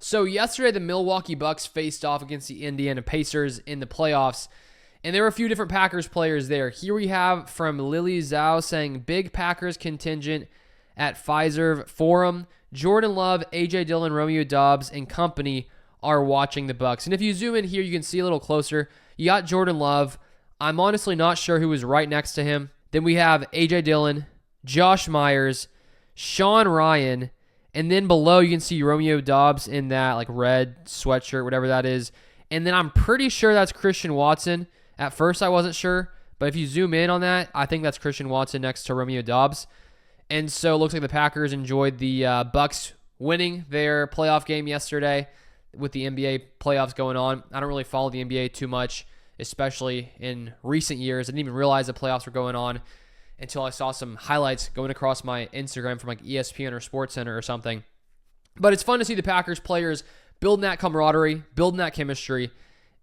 So yesterday, the Milwaukee Bucks faced off against the Indiana Pacers in the playoffs, and there were a few different Packers players there. Here we have from Lily Zhao saying, big Packers contingent at Fiserv Forum. Jordan Love, A.J. Dillon, Romeo Doubs, and company are watching the Bucks. And if you zoom in here, you can see a little closer. You got Jordan Love. I'm honestly not sure who was right next to him. Then we have A.J. Dillon, Josh Myers, Sean Ryan, and then below you can see Romeo Doubs in that like red sweatshirt, whatever that is. And then I'm pretty sure that's Christian Watson. At first I wasn't sure, but if you zoom in on that, I think that's Christian Watson next to Romeo Doubs. And so it looks like the Packers enjoyed the Bucks winning their playoff game yesterday with the NBA playoffs going on. I don't really follow the NBA too much, especially in recent years. I didn't even realize the playoffs were going on until I saw some highlights going across my Instagram from like ESPN or SportsCenter or something. But it's fun to see the Packers players building that camaraderie, building that chemistry,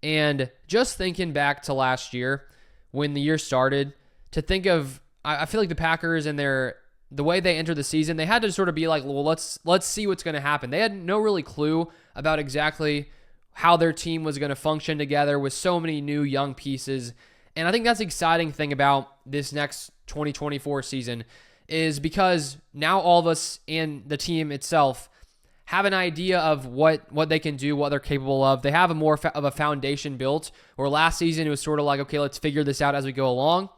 and just thinking back to last year when the year started, to think of, I feel like the Packers and the way they entered the season, they had to sort of be like, well, let's see what's going to happen. They had no really clue about exactly how their team was going to function together with so many new young pieces. And I think that's the exciting thing about this next 2024 season is because now all of us and the team itself have an idea of what they can do, what they're capable of. They have a more of a foundation built, where last season it was sort of like, okay, let's figure this out as we go along.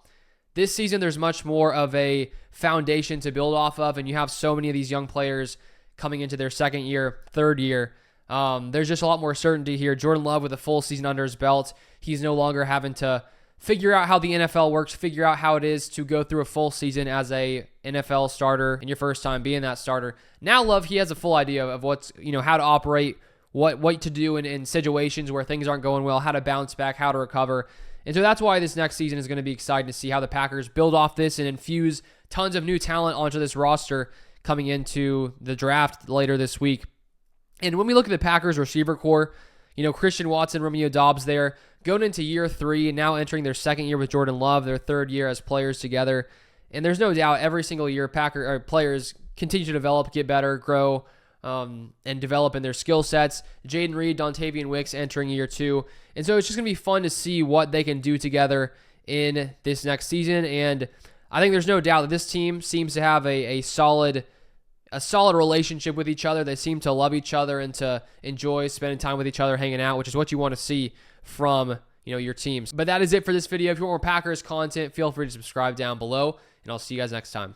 This season, there's much more of a foundation to build off of, and you have so many of these young players coming into their second year, third year. There's just a lot more certainty here. Jordan Love with a full season under his belt. He's no longer having to figure out how the NFL works, figure out how it is to go through a full season as a NFL starter in your first time being that starter. Now Love, he has a full idea of what's, how to operate, what to do in situations where things aren't going well, how to bounce back, how to recover. And so that's why this next season is going to be exciting to see how the Packers build off this and infuse tons of new talent onto this roster coming into the draft later this week. And when we look at the Packers receiver core, Christian Watson, Romeo Doubs there, going into year 3 and now entering their second year with Jordan Love, their third year as players together. And there's no doubt every single year players continue to develop, get better, grow, and develop in their skill sets. Jaden Reed, Dontavian Wicks entering year 2. And so it's just going to be fun to see what they can do together in this next season. And I think there's no doubt that this team seems to have a solid relationship with each other. They seem to love each other and to enjoy spending time with each other, hanging out, which is what you want to see from your teams. But that is it for this video. If you want more Packers content, feel free to subscribe down below, and I'll see you guys next time.